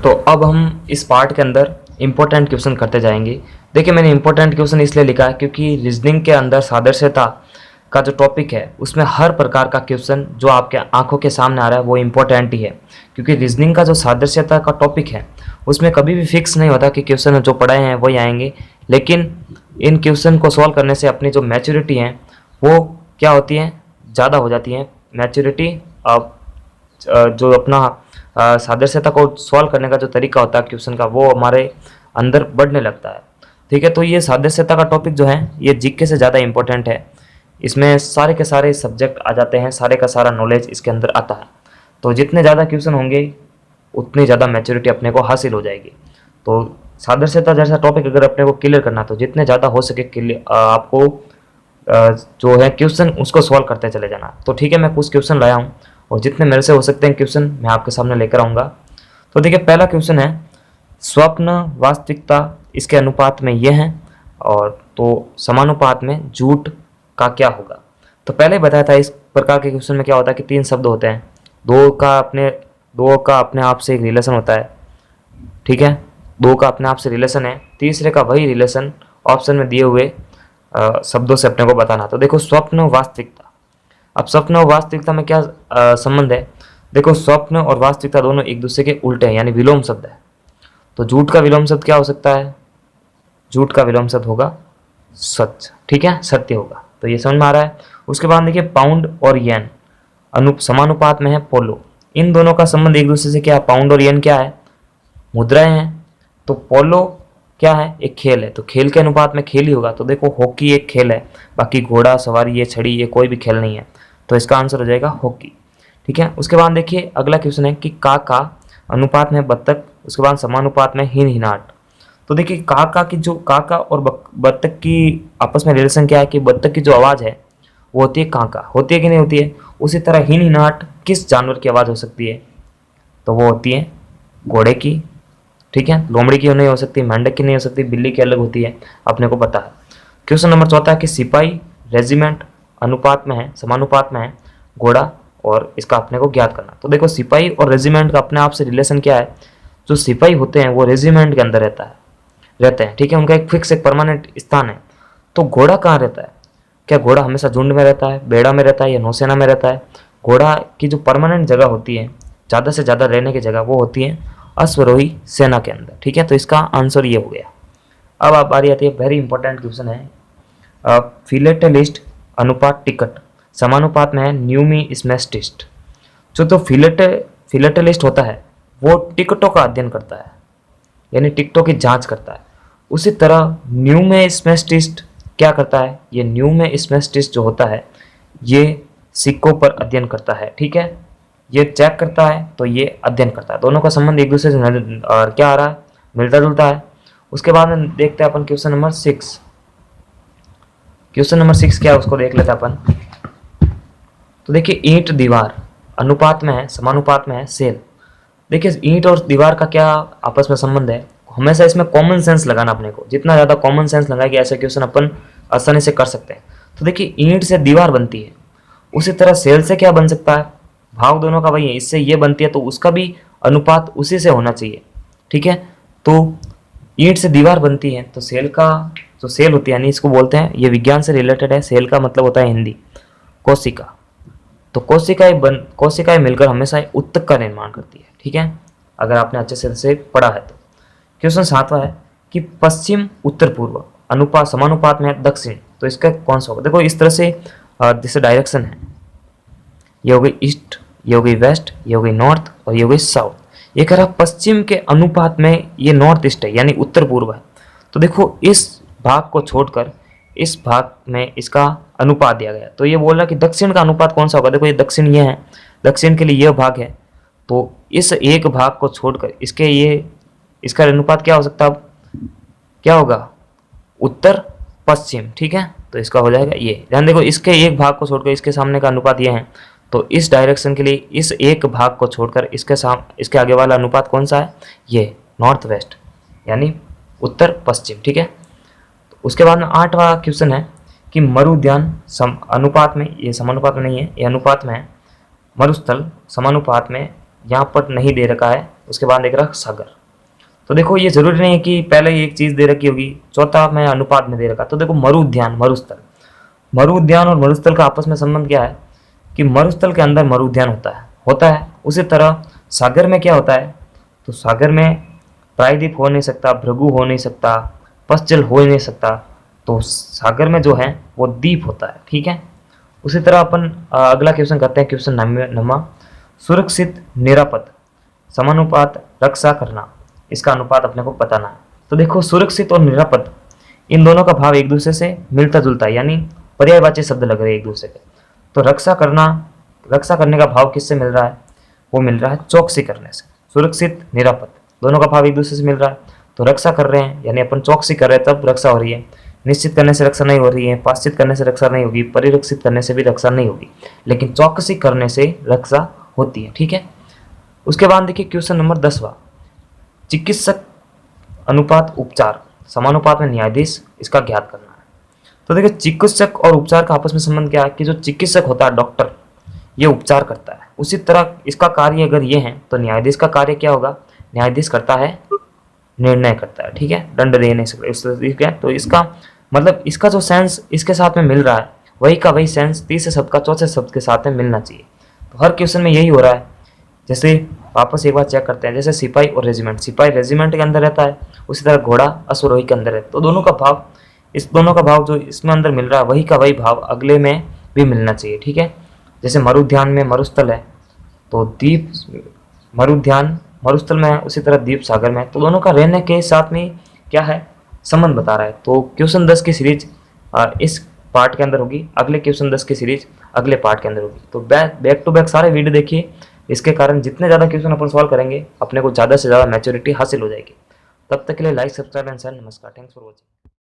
तो अब हम इस पार्ट के अंदर इम्पोर्टेंट क्वेश्चन करते जाएंगे। देखिए मैंने इम्पोर्टेंट क्वेश्चन इसलिए लिखा है क्योंकि रीजनिंग के अंदर सादृश्यता का जो टॉपिक है उसमें हर प्रकार का क्वेश्चन जो आपके आंखों के सामने आ रहा है वो इम्पोर्टेंट ही है, क्योंकि रीजनिंग का जो सादृश्यता का टॉपिक है उसमें कभी भी फिक्स नहीं होता कि क्वेश्चन जो पढ़ाए हैं वही आएंगे, लेकिन इन क्वेश्चन को सॉल्व करने से अपनी जो मैच्योरिटी है वो क्या होती है, ज़्यादा हो जाती है। मैच्योरिटी जो अपना सादृश्यता को सॉल्व करने का जो तरीका होता है क्वेश्चन का वो हमारे अंदर बढ़ने लगता है। ठीक है, तो ये सादृश्यता का टॉपिक जो है ये जीके से ज़्यादा इंपॉर्टेंट है। इसमें सारे के सारे सब्जेक्ट आ जाते हैं, सारे का सारा नॉलेज इसके अंदर आता है। तो जितने ज़्यादा क्वेश्चन होंगे उतनी ज़्यादा मैच्योरिटी अपने को हासिल हो जाएगी। तो सादृश्यता जैसा टॉपिक अगर अपने को क्लियर करना तो जितने ज़्यादा हो सके आपको जो है क्वेश्चन उसको सॉल्व करते चले जाना। तो ठीक है, मैं कुछ क्वेश्चन लाया हूँ और जितने मेरे से हो सकते हैं क्वेश्चन मैं आपके सामने लेकर आऊँगा। तो देखिए पहला क्वेश्चन है स्वप्न वास्तविकता इसके अनुपात में ये हैं और तो समानुपात में झूठ का क्या होगा। तो पहले बताया था इस प्रकार के क्वेश्चन में क्या होता है कि तीन शब्द होते हैं, दो का अपने आप से एक रिलेशन होता है। ठीक है, दो का अपने आप से रिलेशन है, तीसरे का वही रिलेशन ऑप्शन में दिए हुए शब्दों से अपने को बताना। तो देखो स्वप्न वास्तविकता, अब स्वप्न और वास्तविकता में क्या संबंध है। देखो स्वप्न और वास्तविकता दोनों एक दूसरे के उल्टे हैं, यानी विलोम शब्द है। तो झूठ का विलोम शब्द क्या हो सकता है, झूठ का विलोम शब्द होगा सच। ठीक है, सत्य होगा। तो ये समझ में आ रहा है। उसके बाद देखिए पाउंड और येन समानुपात में है पोलो, इन दोनों का संबंध एक दूसरे से क्या है, पाउंड और येन क्या है, मुद्राएं हैं। तो पोलो क्या है, एक खेल है, तो खेल के अनुपात में खेल ही होगा। तो देखो हॉकी एक खेल है, बाकी घोड़ा सवारी ये छड़ी ये कोई भी खेल नहीं है, तो इसका आंसर हो जाएगा हॉकी। ठीक है, उसके बाद देखिए अगला क्वेश्चन है कि का अनुपात में बत्तख, उसके बाद समानुपात में हिनाट। तो देखिए काका की जो काका और बत्तख की आपस में रिलेशन क्या है कि बत्तख की जो आवाज़ है वो होती है काका, होती है कि नहीं होती है। उसी तरह हिनाट किस जानवर की आवाज़ हो सकती है, तो वो होती है घोड़े की। ठीक है, लोमड़ी की नहीं हो सकती, मेंढक की नहीं हो सकती, बिल्ली की अलग होती है, अपने को पता है। क्वेश्चन नंबर चौथा है कि सिपाही रेजिमेंट अनुपात में है, समानुपात में है घोड़ा, और इसका अपने को ज्ञात करना। तो देखो सिपाही और रेजिमेंट का अपने आप से रिलेशन क्या है, जो सिपाही होते हैं वो रेजिमेंट के अंदर रहते हैं। ठीक है, उनका एक फिक्स एक परमानेंट स्थान है। तो घोड़ा कहाँ रहता है, क्या घोड़ा हमेशा झुंड में रहता है, बेड़ा में रहता है या नौसेना में रहता है। घोड़ा की जो परमानेंट जगह होती है, ज़्यादा से ज़्यादा रहने की जगह, वो होती है अश्वरोही सेना के अंदर। ठीक है, तो इसका आंसर ये हो गया। अब आप बारी आती है, वेरी इंपॉर्टेंट क्वेश्चन है फिलेटलिस्ट अनुपात टिकट समानुपात में है न्यूमिस्मेटिस्ट। जो तो फिलेटलिस्ट होता है वो टिकटों का अध्ययन करता है, यानी टिकटों की जांच करता है। उसी तरह न्यूमिस्मेटिस्ट क्या करता है, ये न्यूमिस्मेटिस्ट जो होता है ये सिक्कों पर अध्ययन करता है। ठीक है, ये चेक करता है तो ये अध्ययन करता है। दोनों का संबंध एक दूसरे से क्या आ रहा है, मिलता जुलता है। उसके बाद में देखते हैं अपन क्वेश्चन नंबर 6। क्वेश्चन नंबर 6 क्या है उसको देख लेते हैं अपन। तो देखिए ईंट दीवार अनुपात में है, समानुपात में है सेल। देखिए ईंट और दीवार का क्या आपस में संबंध है, हमेशा इसमें कॉमन सेंस लगाना अपने को, जितना ज़्यादा कॉमन सेंस लगाएंगे ऐसे क्वेश्चन अपन आसानी से कर सकते हैं। तो देखिए ईंट से दीवार बनती है, उसी तरह सेल से क्या बन सकता है, भाव दोनों का वही है, इससे ये बनती है तो उसका भी अनुपात उसी से होना चाहिए। ठीक है, तो ईंट से दीवार बनती है तो सेल का जो सेल होती है, यानी इसको बोलते हैं, ये विज्ञान से रिलेटेड है, सेल का मतलब होता है हिंदी कोशिका। तो कोशिकाएं मिलकर हमेशा उत्तक का निर्माण करती है। ठीक है, अगर आपने अच्छे से पढ़ा है तो। क्वेश्चन 7वां है कि पश्चिम उत्तर पूर्व अनुपात समानुपात में है दक्षिण, तो इसका कौन सा होगा। देखो इस तरह से जैसे डायरेक्शन है, ये हो गई ईस्ट, ये हो गई वेस्ट, ये हो गई नॉर्थ और ये हो गई साउथ। ये कह रहा पश्चिम के अनुपात में ये नॉर्थ ईस्ट है, यानी उत्तर पूर्व है। तो देखो इस भाग को छोड़कर इस भाग में इसका अनुपात दिया गया, तो ये बोल रहा कि दक्षिण का अनुपात कौन सा होगा। देखो ये दक्षिण ये है, दक्षिण के लिए यह भाग है, तो इस एक भाग को छोड़कर इसका अनुपात क्या हो सकता है, क्या होगा, उत्तर पश्चिम। ठीक है, तो इसका हो जाएगा ये। ध्यान देखो इसके एक भाग को छोड़कर इसके सामने का अनुपात ये है, तो इस डायरेक्शन के लिए इस एक भाग को छोड़कर इसके आगे वाला अनुपात कौन सा है, ये नॉर्थ वेस्ट, यानी उत्तर पश्चिम। ठीक है, तो उसके बाद में 8वां क्वेश्चन है कि मरुद्यान अनुपात में, ये समानुपात में नहीं है, ये अनुपात में है, मरुस्थल समानुपात में यहाँ पर नहीं दे रखा है, उसके बाद देख रहा सागर। तो देखो ये जरूरी नहीं है कि पहले ही एक चीज दे रखी होगी, चौथा में अनुपात में दे रखा। तो देखो मरु उद्यान, मरुस्थल, मरु उद्यान और मरुस्थल का आपस में संबंध क्या है कि मरुस्थल के अंदर मरु उद्यान होता है। उसी तरह सागर में क्या होता है, तो सागर में प्रायद्वीप हो नहीं सकता, भृगु हो नहीं सकता, पसजल हो ही नहीं सकता। तो सागर में जो है वो द्वीप होता है, ठीक है। उसी तरह अपन अगला क्वेश्चन करते हैं, क्वेश्चन नंबर सुरक्षित निरापद समानुपात रक्षा करना, इसका अनुपात अपने को बताना है। तो देखो सुरक्षित और निरापद इन दोनों का भाव एक दूसरे से मिलता जुलता है, यानी पर्यायवाची शब्द लग रहे हैं एक दूसरे के। तो रक्षा करने का भाव किससे मिल रहा है, वो मिल रहा है चौकसी करने से। सुरक्षित निरापद दोनों का भाव एक दूसरे से मिल रहा है, तो रक्षा कर रहे हैं यानी अपन चौकसी कर रहे हैं तब रक्षा हो रही है। निश्चित करने से रक्षा नहीं हो रही है, पाश्चित करने से रक्षा नहीं होगी, परिरक्षित करने से भी रक्षा नहीं होगी, लेकिन चौकसी करने से रक्षा होती है, ठीक है। उसके बाद देखिए क्वेश्चन नंबर 10वां, चिकित्सक अनुपात उपचार समानुपात में न्यायाधीश, इसका ज्ञात करना है। तो देखिए चिकित्सक और उपचार का आपस में संबंध क्या है कि जो चिकित्सक होता है डॉक्टर, ये उपचार करता है। उसी तरह इसका कार्य अगर ये है तो न्यायाधीश का कार्य क्या होगा, न्यायाधीश करता है निर्णय करता है, ठीक है, दंड दे नहीं सकता, ठीक है। तो इसका मतलब इसका जो सेंस इसके साथ में मिल रहा है वही का वही सेंस तीसरे शब्द का चौथे शब्द के साथ में मिलना चाहिए। तो हर क्वेश्चन में यही हो रहा है। जैसे वापस एक बार चेक करते हैं, जैसे सिपाही और रेजिमेंट, सिपाही रेजिमेंट के अंदर रहता है, उसी तरह घोड़ा अश्वरोही के अंदर है। तो दोनों का भाव जो इसमें अंदर मिल रहा है वही का वही भाव अगले में भी मिलना चाहिए, ठीक है। जैसे मरुध्यान में मरुस्थल है तो द्वीप मरुध्यान मरुस्थल में है, उसी तरह द्वीप सागर में है। तो दोनों का रहने के साथ में क्या है संबंध बता रहा है। तो क्वेश्चन 10 की सीरीज इस पार्ट के अंदर होगी, अगले क्वेश्चन 10 की सीरीज अगले पार्ट के अंदर होगी। तो बैक टू बैक सारे वीडियो देखिए, इसके कारण जितने ज़्यादा क्वेश्चन अपन सॉल्व करेंगे अपने को ज़्यादा से ज़्यादा मैच्योरिटी हासिल हो जाएगी। तब तक के लिए लाइक, सब्सक्राइब एंड शेयर। नमस्कार, थैंक्स फॉर वॉचिंग।